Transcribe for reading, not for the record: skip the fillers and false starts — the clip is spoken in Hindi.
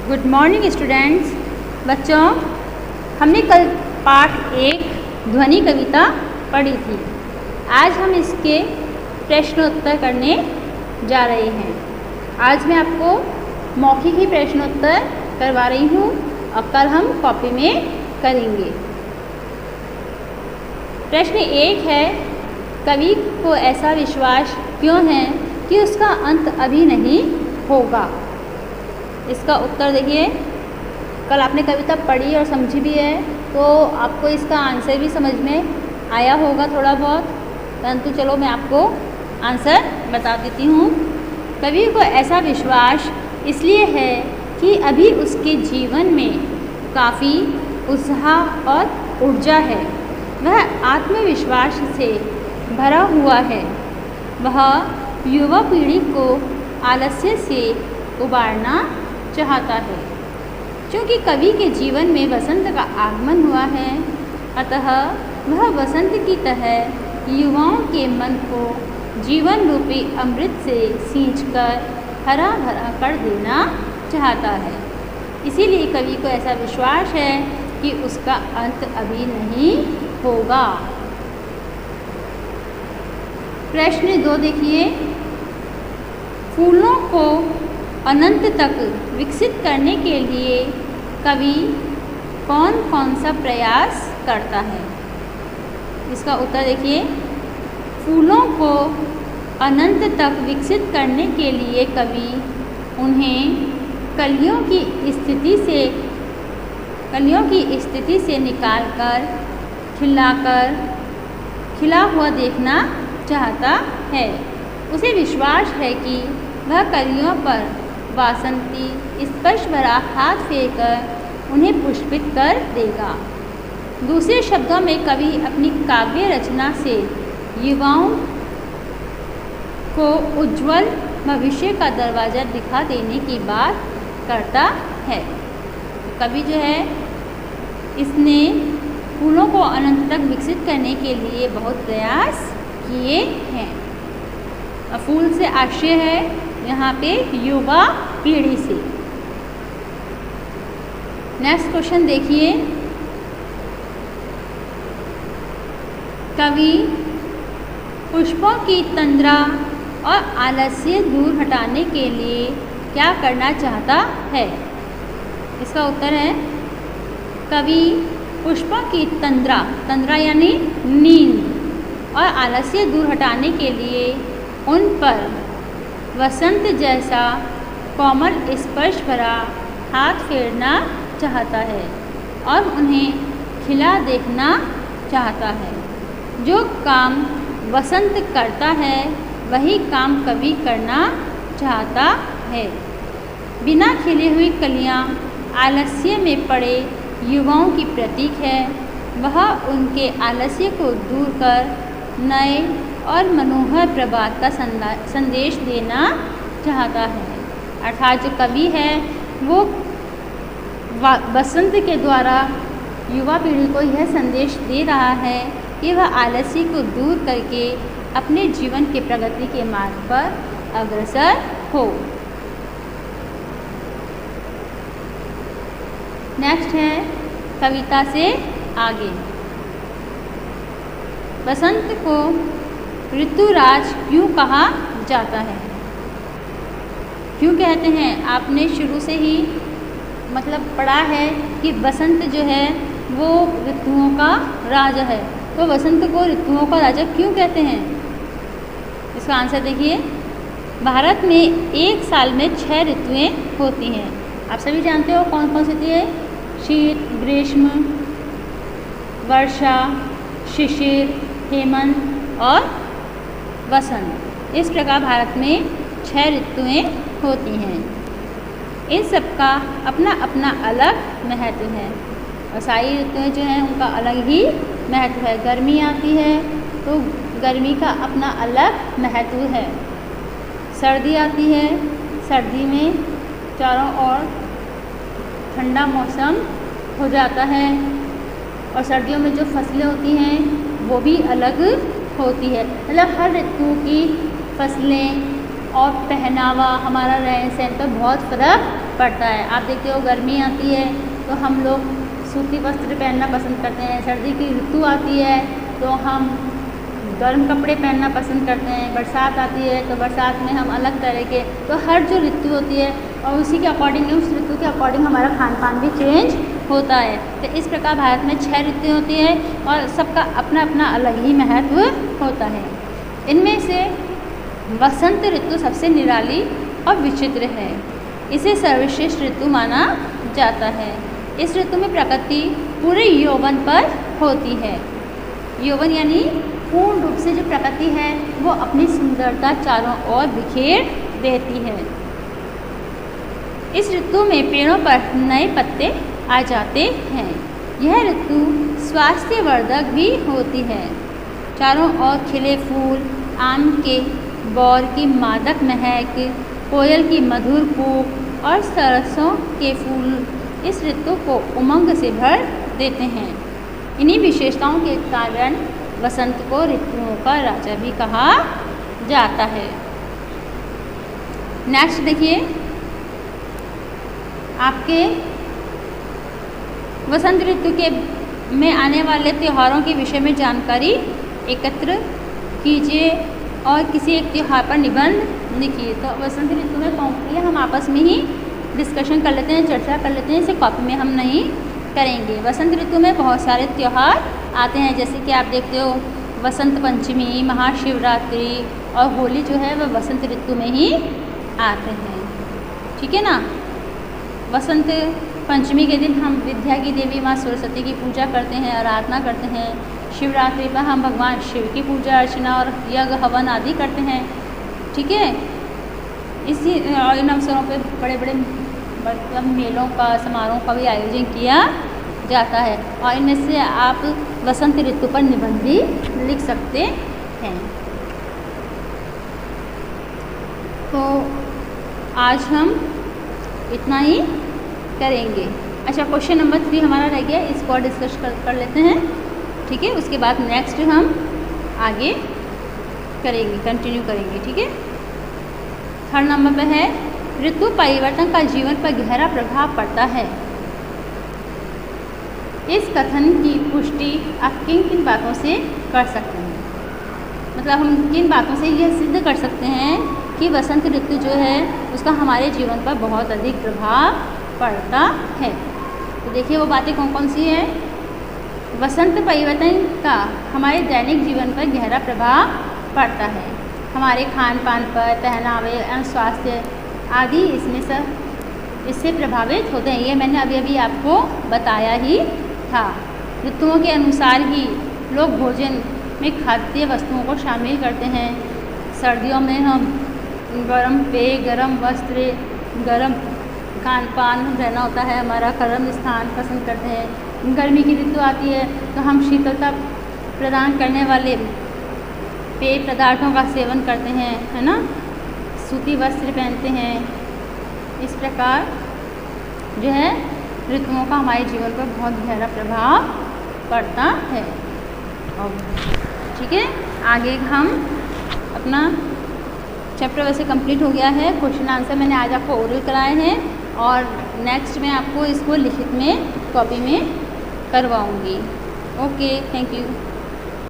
Good morning students. बच्चों, हमने कल पाठ 1 ध्वनि कविता पढ़ी थी। आज हम इसके प्रश्नोत्तर करने जा रहे हैं। आज मैं आपको मौखिक ही प्रश्नोत्तर करवा रही हूँ और कल हम कॉपी में करेंगे। प्रश्न 1 है, कवि को ऐसा विश्वास क्यों है कि उसका अंत अभी नहीं होगा। इसका उत्तर देखिए, कल आपने कविता पढ़ी और समझी भी है तो आपको इसका आंसर भी समझ में आया होगा थोड़ा बहुत, परंतु चलो मैं आपको आंसर बता देती हूँ। कवि को ऐसा विश्वास इसलिए है कि अभी उसके जीवन में काफ़ी उत्साह और ऊर्जा है। वह आत्मविश्वास से भरा हुआ है। वह युवा पीढ़ी को आलस्य से उबारना चाहता है। क्योंकि कवि के जीवन में वसंत का आगमन हुआ है, अतः वह वसंत की तरह युवाओं के मन को जीवन रूपी अमृत से सींचकर हरा भरा कर देना चाहता है। इसीलिए कवि को ऐसा विश्वास है कि उसका अंत अभी नहीं होगा। प्रश्न 2 देखिए, फूलों को अनंत तक विकसित करने के लिए कवि कौन कौन सा प्रयास करता है। इसका उत्तर देखिए, फूलों को अनंत तक विकसित करने के लिए कवि उन्हें कलियों की स्थिति से निकालकर खिला हुआ देखना चाहता है। उसे विश्वास है कि वह कलियों पर वासंती स्पर्श भरा हाथ फेरकर उन्हें पुष्पित कर देगा। दूसरे शब्दों में कवि अपनी काव्य रचना से युवाओं को उज्ज्वल भविष्य का दरवाज़ा दिखा देने की बात करता है। कवि जो है इसने फूलों को अनंत तक विकसित करने के लिए बहुत प्रयास किए हैं। फूल से आशय है यहाँ पे युवा पीढ़ी से। नेक्स्ट क्वेश्चन देखिए, कवि पुष्पों की तंद्रा और आलस्य दूर हटाने के लिए क्या करना चाहता है। इसका उत्तर है, कवि पुष्पों की तंद्रा यानी नींद और आलस्य दूर हटाने के लिए उन पर वसंत जैसा कोमल स्पर्श भरा हाथ फेरना चाहता है और उन्हें खिला देखना चाहता है। जो काम वसंत करता है वही काम कवि करना चाहता है। बिना खिली हुई कलियां आलस्य में पड़े युवाओं की प्रतीक है। वह उनके आलस्य को दूर कर नए और मनोहर प्रभात का संदेश देना चाहता है। अर्थात जो कवि है वो वसंत के द्वारा युवा पीढ़ी को यह संदेश दे रहा है कि वह आलस्य को दूर करके अपने जीवन के प्रगति के मार्ग पर अग्रसर हो। नेक्स्ट है कविता से आगे। बसंत को ऋतुराज क्यों कहा जाता है। क्यों कहते हैं, आपने शुरू से ही मतलब पढ़ा है कि बसंत जो है वो ऋतुओं का राजा है, तो बसंत को ऋतुओं का राजा क्यों कहते हैं। इसका आंसर देखिए, भारत में एक साल में 6 ऋतुएँ होती हैं। आप सभी जानते हो कौन कौन सी ऋतु है, शीत, ग्रीष्म, वर्षा, शिशिर, हेमंत और वसंत। इस प्रकार भारत में 6 ऋतुएँ होती हैं। इन सब का अपना अपना अलग महत्व है और सारी ऋतुएँ जो हैं उनका अलग ही महत्व है। गर्मी आती है तो गर्मी का अपना अलग महत्व है। सर्दी आती है, सर्दी में चारों ओर ठंडा मौसम हो जाता है और सर्दियों में जो फसलें होती हैं वो भी अलग होती है। मतलब हर ऋतु की फसलें और पहनावा, हमारा रहन सहन पर बहुत फ़र्क पड़ता है। आप देखते हो गर्मी आती है तो हम लोग सूती वस्त्र पहनना पसंद करते हैं, सर्दी की ऋतु आती है तो हम गर्म कपड़े पहनना पसंद करते हैं, बरसात आती है तो बरसात में हम अलग तरह के, तो हर जो ऋतु होती है और उसी के अकॉर्डिंग, उस ऋतु के अकॉर्डिंग हमारा खान पान भी चेंज होता है। तो इस प्रकार भारत में 6 ऋतु होती है और सबका अपना अपना अलग ही महत्व होता है। इनमें से वसंत ऋतु सबसे निराली और विचित्र है, इसे सर्वश्रेष्ठ ऋतु माना जाता है। इस ऋतु में प्रकृति पूरे यौवन पर होती है। यौवन यानी पूर्ण रूप से जो प्रकृति है वो अपनी सुंदरता चारों ओर बिखेर देती है। इस ऋतु में पेड़ों पर नए पत्ते आ जाते हैं। यह ऋतु स्वास्थ्यवर्धक भी होती है। चारों ओर खिले फूल, आम के बौर की मादक महक, कोयल की मधुर कूक और सरसों के फूल इस ऋतु को उमंग से भर देते हैं। इन्हीं विशेषताओं के कारण वसंत को ऋतुओं का राजा भी कहा जाता है। नेक्स्ट देखिए, आपके वसंत ऋतु के में आने वाले त्योहारों के विषय में जानकारी एकत्र कीजिए और किसी एक त्यौहार पर निबंध लिखिए। तो वसंत ऋतु में कौन सी है हम आपस में ही डिस्कशन कर लेते हैं, चर्चा कर लेते हैं, इसे कॉपी में हम नहीं करेंगे। वसंत ऋतु में बहुत सारे त्यौहार आते हैं, जैसे कि आप देखते हो वसंत पंचमी, महाशिवरात्रि और होली जो है वह वसंत ऋतु में ही आते हैं। ठीक है ना। वसंत पंचमी के दिन हम विद्या की देवी माँ सरस्वती की पूजा करते हैं, आराधना करते हैं। शिवरात्रि पर हम भगवान शिव की पूजा अर्चना और यज्ञ हवन आदि करते हैं। ठीक है। इसी इन अवसरों पर बड़े बड़े मतलब मेलों का, समारोह का भी आयोजन किया जाता है और इनमें से आप वसंत ऋतु पर निबंध भी लिख सकते हैं। तो आज हम इतना ही करेंगे। अच्छा, क्वेश्चन नंबर 3 हमारा रह गया, इसको और डिस्कस कर लेते हैं। ठीक है। उसके बाद नेक्स्ट हम आगे करेंगे, कंटिन्यू करेंगे। ठीक है। 3rd नंबर पे है ऋतु परिवर्तन का जीवन पर गहरा प्रभाव पड़ता है। इस कथन की पुष्टि आप किन किन बातों से कर सकते हैं? मतलब हम किन बातों से यह सिद्ध कर सकते हैं कि वसंत ऋतु जो है उसका हमारे जीवन पर बहुत अधिक प्रभाव पड़ता है। तो देखिए वो बातें कौन कौन सी हैं। वसंत परिवर्तन का हमारे दैनिक जीवन पर गहरा प्रभाव पड़ता है। हमारे खान पान पर, पहनावे एवं स्वास्थ्य आदि इससे प्रभावित होते हैं। ये मैंने अभी अभी आपको बताया ही था। ऋतुओं के अनुसार ही लोग भोजन में खाद्य वस्तुओं को शामिल करते हैं। सर्दियों में हम गर्म पेय, गर्म वस्त्र, गर्म खान पान रहना होता है, हमारा गर्म स्थान पसंद करते हैं। गर्मी की ऋतु आती है तो हम शीतलता प्रदान करने वाले पेय पदार्थों का सेवन करते हैं, है ना। सूती वस्त्र पहनते हैं। इस प्रकार जो है ऋतुओं का हमारे जीवन पर बहुत गहरा प्रभाव पड़ता है। और ठीक है, आगे हम अपना चैप्टर वैसे कंप्लीट हो गया है। क्वेश्चन आंसर मैंने आज आपको ओरल कराए हैं और नेक्स्ट में आपको इसको लिखित में कॉपी में करवाऊँगी। Okay, thank you.